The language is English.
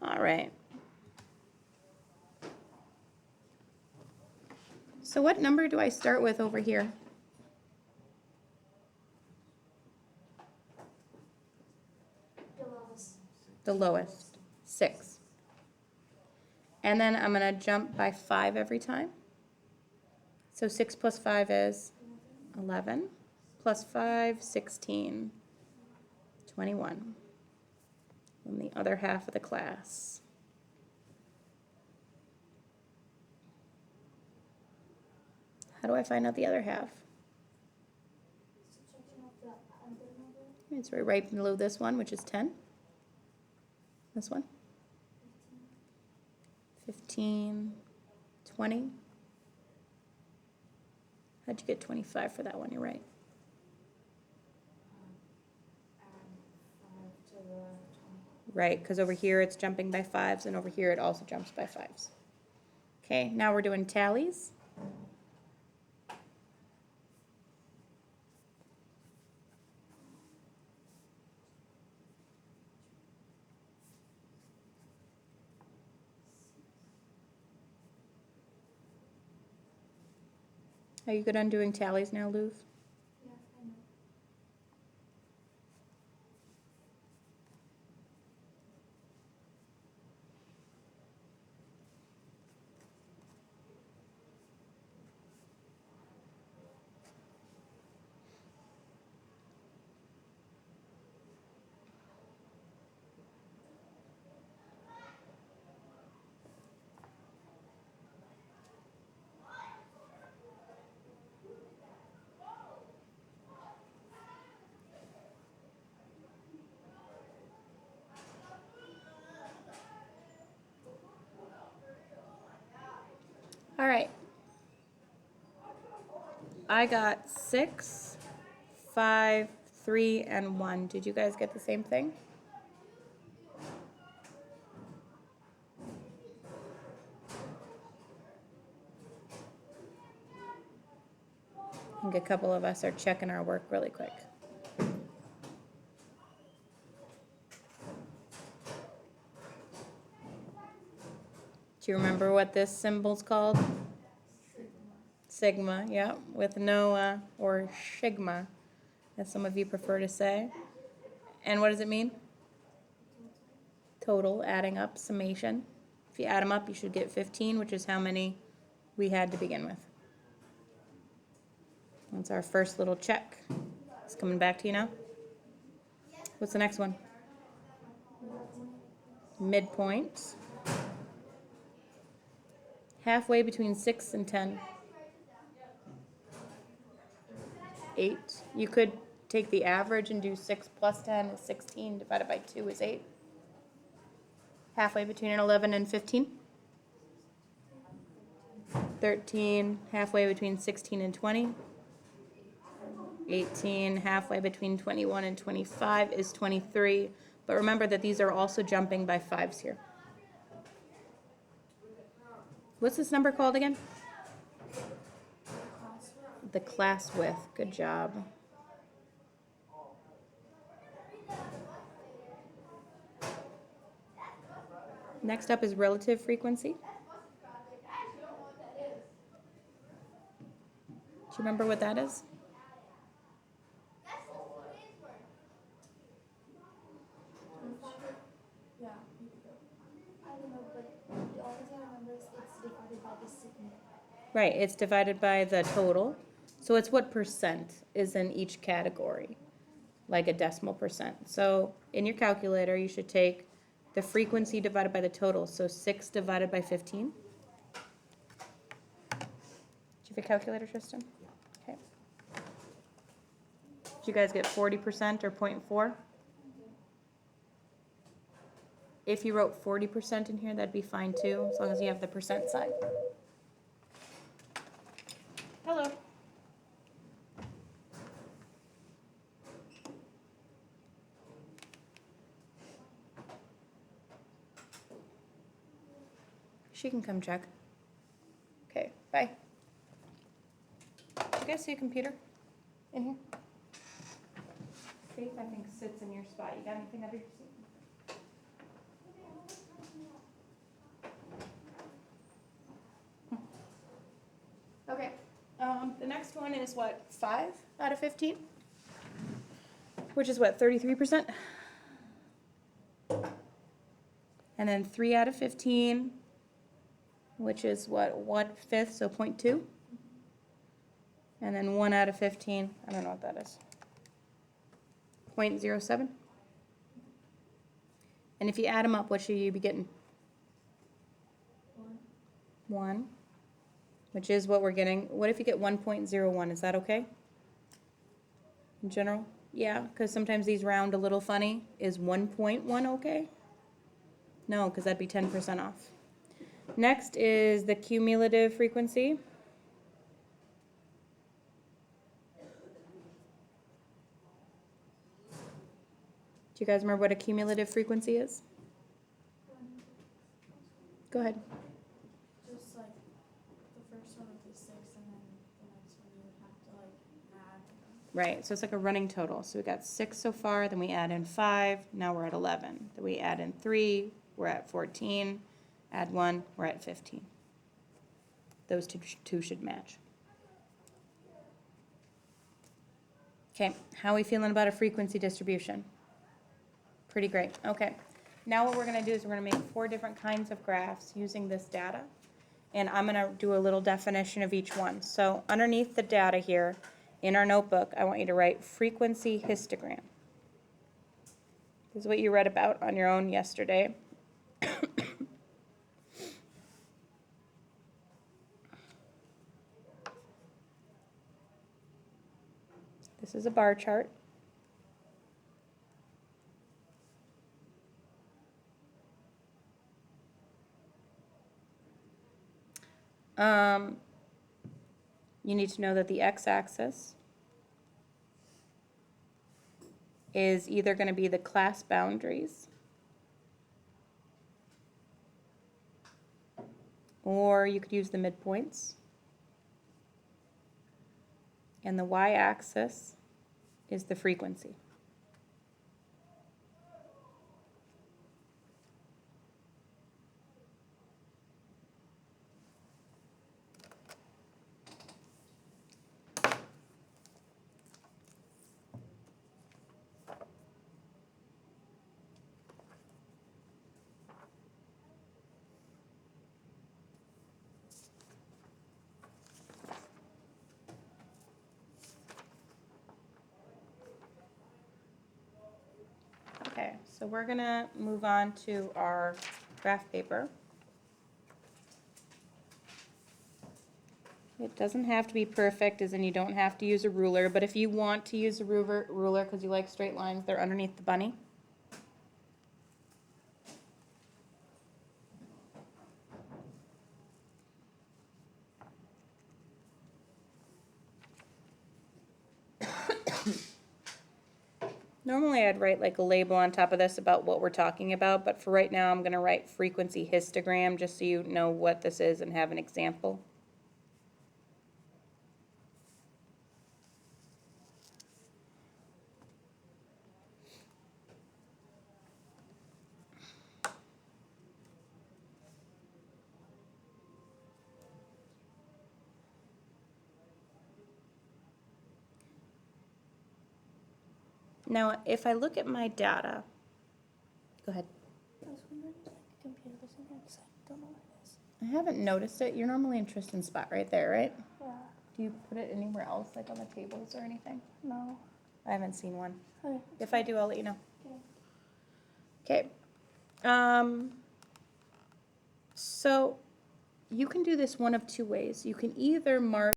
All right. So what number do I start with over here? The lowest, 6. And then I'm going to jump by 5 every time. So 6 plus 5 is 11. Plus 5, 16. 21. And the other half of the class. How do I find out the other half? It's right below this one, which is 10. This one. 15, 20. How'd you get 25 for that one? You're right. Right, because over here it's jumping by 5s, and over here it also jumps by 5s. Okay, now we're doing tallies. Are you good on doing tallies now, Luz? Yeah, I know. All right. I got 6, 5, 3, and 1. Did you guys get the same thing? I think a couple of us are checking our work really quick. Do you remember what this symbol's called? Sigma, yeah, with no, or shigma, as some of you prefer to say. And what does it mean? Total, adding up, summation. If you add them up, you should get 15, which is how many we had to begin with. That's our first little check. It's coming back to you now. What's the next one? Midpoint. Halfway between 6 and 10. 8. You could take the average and do 6 plus 10 is 16, divided by 2 is 8. Halfway between an 11 and 15. 13, halfway between 16 and 20. 18, halfway between 21 and 25 is 23. But remember that these are also jumping by 5s here. What's this number called again? The class width. Good job. Next up is relative frequency. Do you remember what that is? Yeah. I don't know, but the only thing I remember is it's divided by the sigma. Right, it's divided by the total. So it's what percent is in each category, like a decimal percent. So in your calculator, you should take the frequency divided by the total. So 6 divided by 15. Do you have a calculator, Tristan? Okay. Did you guys get 40% or 0.4? If you wrote 40% in here, that'd be fine too, as long as you have the percent sign. Hello. She can come check. Okay, bye. Did you guys see a computer in here? Faith, I think, sits in your spot. You got anything under your seat? one is what, 5 out of 15? Which is what, 33%? And then 3 out of 15, which is what, 1/5, so 0.2? And then 1 out of 15, I don't know what that is. 0.07? And if you add them up, what should you be getting? 1, which is what we're getting. What if you get 1.01? Is that okay? In general? Yeah, because sometimes these round a little funny. Is 1.1 okay? No, because that'd be 10% off. Next is the cumulative frequency. Do you guys remember what a cumulative frequency is? Go ahead. Just like the first one would be 6, and then the next one you would have to like add. Right, so it's like a running total. So we got 6 so far, then we add in 5, now we're at 11. Then we add in 3, we're at 14. Add 1, we're at 15. Those two should match. Okay, how are we feeling about a frequency distribution? Pretty great, okay. Now what we're gonna do is we're gonna make 4 different kinds of graphs using this data. And I'm gonna do a little definition of each one. So underneath the data here, in our notebook, I want you to write frequency histogram. This is what you read about on your own yesterday. This is a bar chart. You need to know that the x-axis is either going to be the class boundaries, or you could use the midpoints. And the y-axis is the frequency. Okay, so we're gonna move on to our graph paper. It doesn't have to be perfect, as in you don't have to use a ruler, but if you want to use a ruler because you like straight lines, they're underneath the bunny. Normally I'd write like a label on top of this about what we're talking about, but for right now I'm going to write frequency histogram just so you know what this is and have an example. Now, if I look at my data, go ahead. I was wondering if the computer was in there because I don't know what it is. I haven't noticed it. You're normally in Tristan's spot right there, right? Yeah. Do you put it anywhere else, like on the tables or anything? No. I haven't seen one. Okay. If I do, I'll let you know. Okay. Okay. So you can do this one of 2 ways. You can either mark